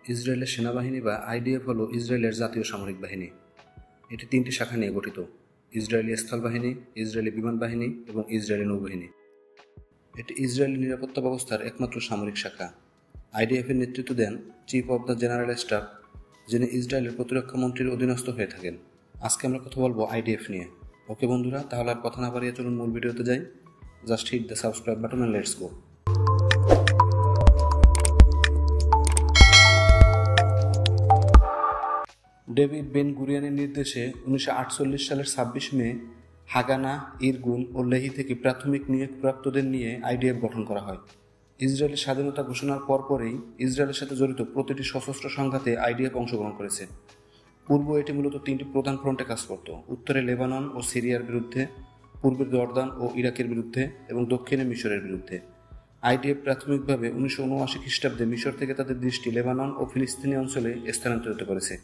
ইসরায়েলের সেনাবাহিনী বা আইডিএফ হল ইসরায়েলের জাতীয় সামরিক বাহিনী। এটি তিনটি শাখা নিয়ে গঠিত: ইসরায়েলি স্থলবাহিনী, ইসরায়েলি বিমান বাহিনী এবং ইসরায়েলি নৌবাহিনী। এটি ইসরায়েলি নিরাপত্তা ব্যবস্থার একমাত্র সামরিক শাখা। আইডিএফের নেতৃত্ব দেন chief of the general staff, যিনি ইসরায়েলের প্রতিরক্ষা মন্ত্রীর অধীনস্থ হয়ে থাকেন। আজকে আমরা কথা বলবো আইডিএফ নিয়ে। ওকে বন্ধুরা, তাহলে আর কথা না বাড়িয়ে চলুন মূল ভিডিওতে যাই। Just hit the subscribe button and let's go. David Ben গুরিয়ানের নির্দেশে 1948 সালের 26 মে হাগানা, ইরগুন ও লেহি থেকে প্রাথমিক নিয়োগপ্রাপ্তদের নিয়ে আইডিএফ গঠন করা হয়। ইসরায়েলের স্বাধীনতা ঘোষণার পরপরই ইসরায়েলের সাথে জড়িত প্রতিটি সশস্ত্র সংঘাতে আইডিএফ অংশগ্রহণ করেছে। পূর্বে এটি মূলত তিনটি প্রধান ফ্রন্টে কাজ করত: উত্তরে লেবানন ও সিরিয়ার বিরুদ্ধে, পূর্বে জর্দান ও ইরাকের বিরুদ্ধে এবং দক্ষিণে মিশরের বিরুদ্ধে। আইডিএফ প্রাথমিকভাবে 1979 খ্রিস্টাব্দে মিশর থেকে তাদের দৃষ্টি লেবানন ও ফিলিস্তিনি অঞ্চলে স্থানান্তরিত করেছে।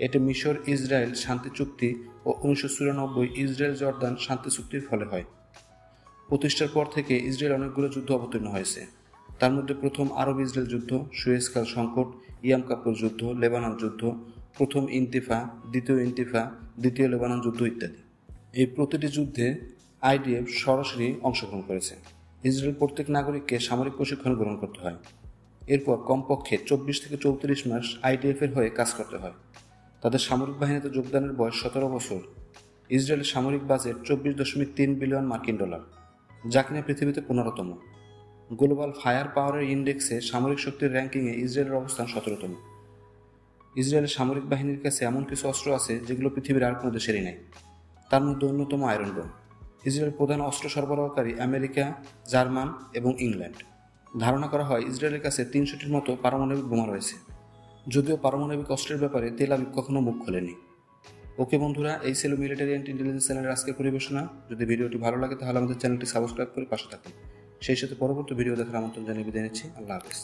এটি মিশর ইসরায়েল শান্তি চুক্তি ও 1994 ইসরায়েল জর্দান শান্তি চুক্তির ফলে হয়। প্রতিষ্ঠার পর থেকে ইসরায়েল অনেকগুলো যুদ্ধ অবতীর্ণ হয়েছে। তার মধ্যে প্রথম আরব ইসরায়েল যুদ্ধ, সুয়েজ খাল সংকট, ইয়াম কাপুর যুদ্ধ, লেবানন যুদ্ধ, প্রথম ইন্তিফা, দ্বিতীয় ইন্তিফা, দ্বিতীয় লেবানন যুদ্ধ ইত্যাদি। এই প্রতিটি যুদ্ধে আইডিএফ সরাসরি অংশগ্রহণ করেছে। ইসরায়েল প্রত্যেক নাগরিককে সামরিক প্রশিক্ষণ গ্রহণ করতে হয়। এরপর কমপক্ষে 24 থেকে 34 মাস আইডিএফের হয়ে কাজ করতে হয়। তাদের সামরিক বাহিনীতে যোগদানের বয়স 17 বছর। ইসরায়েলের সামরিক বাজেট $24.3 বিলিয়ন মার্কিন ডলার, যা কিনা পৃথিবীতে 15তম। গ্লোবাল ফায়ার পাওয়ারের ইন্ডেক্সে সামরিক শক্তির র্যাঙ্কিংয়ে ইসরায়েলের অবস্থান 17তম। ইসরায়েলের সামরিক বাহিনীর কাছে এমন কিছু অস্ত্র আছে যেগুলো পৃথিবীর আর কোনো দেশেরই নেই। তার মধ্যে অন্যতম আয়রন ডোম। ইসরায়েল প্রধান অস্ত্র সরবরাহকারী আমেরিকা, জার্মান এবং ইংল্যান্ড। ধারণা করা হয় ইসরায়েলের কাছে 300টির মতো পারমাণবিক বোমা রয়েছে, যদিও পারমাণবিক অস্ত্রের ব্যাপারে তেল আবিব কখনো মুখ খোলেনি। ওকে বন্ধুরা, এই ছিল মিলিটারি অ্যান্ড ইন্টেলিজেন্স চ্যানেলের আজকের পরিবেশনা। যদি ভিডিওটি ভালো লাগে তাহলে আমাদের চ্যানেলটি সাবস্ক্রাইব করে পাশে থাকুন। সেই সাথে পরবর্তী ভিডিও দেখার আমন্ত্রণ জানিয়ে বিদায় নিচ্ছি। আল্লাহ হাফেজ।